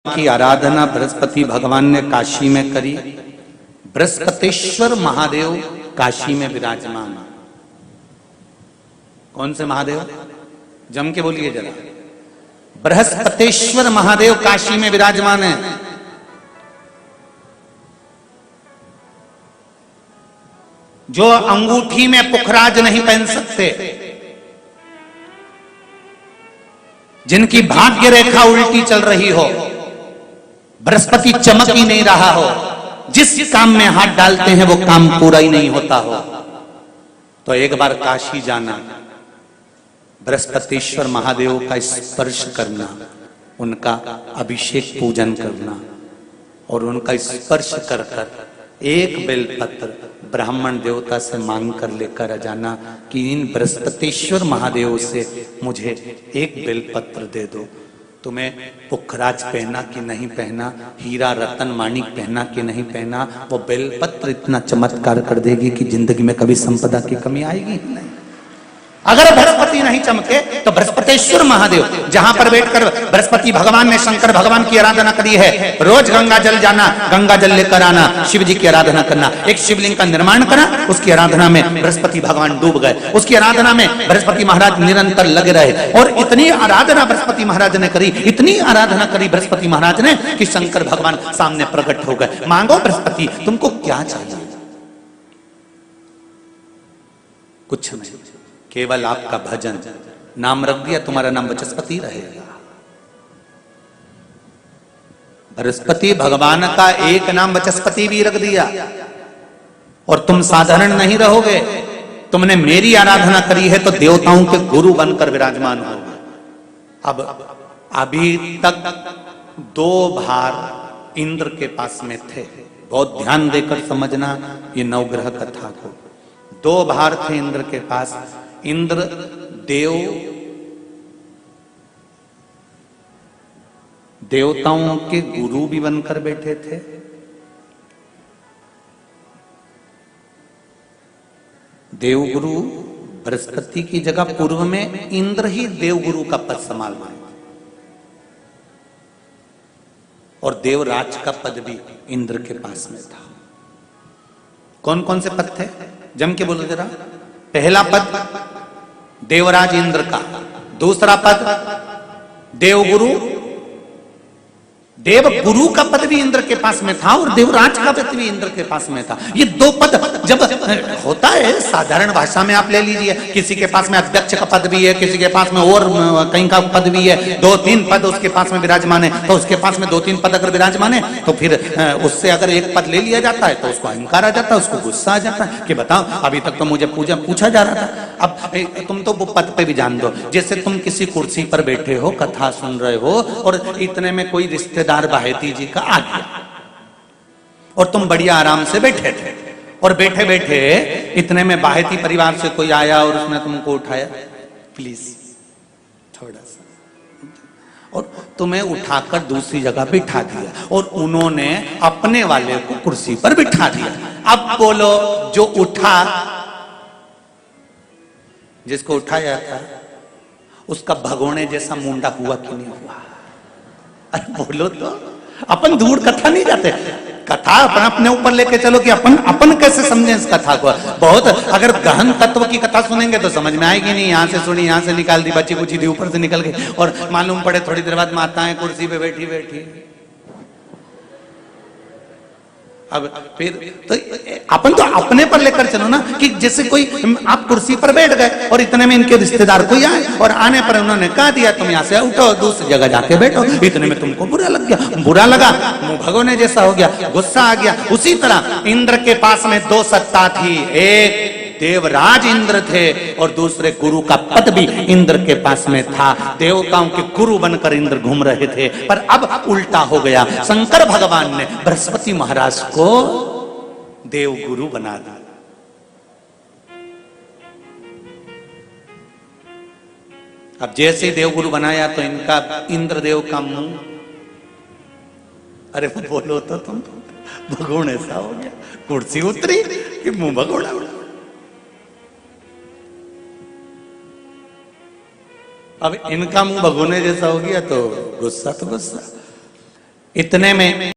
की आराधना बृहस्पति भगवान ने काशी में करी। बृहस्पतेश्वर महादेव काशी में विराजमान। कौन से महादेव? जम के बोलिए जरा। बृहस्पतेश्वर महादेव काशी में विराजमान है। जो अंगूठी में पुखराज नहीं पहन सकते, जिनकी भाग्य रेखा उल्टी चल रही हो, बृहस्पति चमक ही नहीं रहा हो, जिस काम में हाथ डालते हैं वो काम पूरा ही नहीं होता हो, तो एक बार काशी जाना, बृहस्पतेश्वर महादेव का स्पर्श करना, उनका अभिषेक पूजन करना और उनका स्पर्श कर कर एक बेलपत्र ब्राह्मण देवता से मांग कर लेकर जाना कि इन बृहस्पतेश्वर महादेव से मुझे एक बेलपत्र दे दो। तुम्हें पुखराज पहना कि नहीं पहना, हीरा रतन माणिक पहना कि नहीं पहना, वो बेलपत्र इतना चमत्कार कर देगी कि जिंदगी में कभी संपदा की कमी आएगी ही नहीं। अगर बृहस्पति नहीं चमके तो बृहस्पतेश्वर महादेव, जहां पर बैठकर बृहस्पति भगवान ने शंकर भगवान की आराधना करी है, रोज गंगा जल जाना, गंगा जल लेकर आना, शिव जी की आराधना करना, एक शिवलिंग का निर्माण करा, उसकी आराधना में बृहस्पति भगवान डूब गए, उसकी आराधना में बृहस्पति महाराज निरंतर लगे रहे और इतनी आराधना बृहस्पति महाराज ने करी, इतनी आराधना करी बृहस्पति महाराज ने कि शंकर भगवान सामने प्रकट हो गए। मांगो बृहस्पति, तुमको क्या चाहिए? कुछ नहीं, केवल आपका भजन। नाम रख दिया, तुम्हारा नाम बृहस्पति रहेगा। बृहस्पति भगवान का एक नाम बृहस्पति भी रख दिया और तुम साधारण नहीं रहोगे। तुमने मेरी आराधना करी है तो देवताओं के गुरु बनकर विराजमान होगे। अब अभी तक 2 भार इंद्र के पास में थे। बहुत ध्यान देकर समझना ये नवग्रह कथा को। 2 भार थे इंद्र के पास। इंद्र देवताओं के गुरु भी बनकर बैठे थे, देवगुरु बृहस्पति की जगह पूर्व में इंद्र ही देवगुरु का पद संभाल रहे और देवराज का पद भी इंद्र के पास में था। कौन कौन से पद थे? जम के बोलो जरा। पहला पद देवराज इंद्र का, दूसरा पद देवगुरु, देवगुरु का पद भी इंद्र के पास में था और देवराज का पद भी इंद्र के पास में था। ये 2 पद जब होता है साधारण भाषा में, आप ले लीजिए, किसी के पास में अध्यक्ष का पद भी है, किसी के पास में और कहीं का पद भी है, 2-3 पद उसके पास में विराजमान है, तो उसके पास में 2-3 पद अगर विराजमान है तो फिर उससे अगर एक पद ले लिया जाता है तो उसको अहंकार आ जाता है, उसको गुस्सा आ जाता है कि बताओ अभी तक तो मुझे पूछा जा रहा था, अब तुम तो वो पद पे भी जान दो। जैसे तुम किसी कुर्सी पर बैठे हो, कथा सुन रहे हो और इतने में कोई रिश्तेदार बाहेती जी का आ गया और तुम बढ़िया आराम से बैठे थे और बैठे बैठे इतने में बाहेती परिवार से कोई आया और उसने तुमको उठाया, प्लीज थोड़ा सा, और तुम्हें उठाकर दूसरी जगह बिठा दिया और उन्होंने अपने वाले को कुर्सी पर बिठा दिया। अब बोलो, जो उठा, जिसको उठाया था उसका भगोने जैसा मुंडा हुआ कि नहीं हुआ? अरे बोलो तो। अपन दूर कथा नहीं जाते, कथा अपन अपने ऊपर लेके चलो कि अपन कैसे समझें इस कथा को। बहुत अगर गहन तत्व की कथा सुनेंगे तो समझ में आएगी नहीं। यहाँ से सुनी, यहाँ से निकाल दी, बच्ची कुची दी, ऊपर से निकल गई और मालूम पड़े थोड़ी देर बाद माताएं कुर्सी पे बैठी बैठी। अब फिर तो अपन तो अपने पर लेकर चलो ना कि जैसे कोई, आप कुर्सी पर बैठ गए और इतने में इनके रिश्तेदार कोई आए और आने पर उन्होंने कहा दिया तुम यहाँ से उठो, दूसरी जगह जाके बैठो। इतने में तुमको बुरा लग गया, बुरा लगा, मुंह भगोने जैसा हो गया, गुस्सा आ गया। उसी तरह इंद्र के पास में 2 सत्ता थी, एक देवराज इंद्र थे और दूसरे गुरु का पद भी इंद्र के पास में था। देवताओं के गुरु बनकर इंद्र घूम रहे थे, पर अब उल्टा हो गया। शंकर भगवान ने बृहस्पति महाराज को देवगुरु बना दिया। अब जैसे ही देवगुरु बनाया तो इनका इंद्रदेव का मुंह, अरे बोलो तो तुम, भगोड़े सा हो गया। कुर्सी उतरी कि मुंह भगोड़ा उड़ा। अब इनका मुंह भगोने जैसा हो गया तो गुस्सा तो गुस्सा। इतने में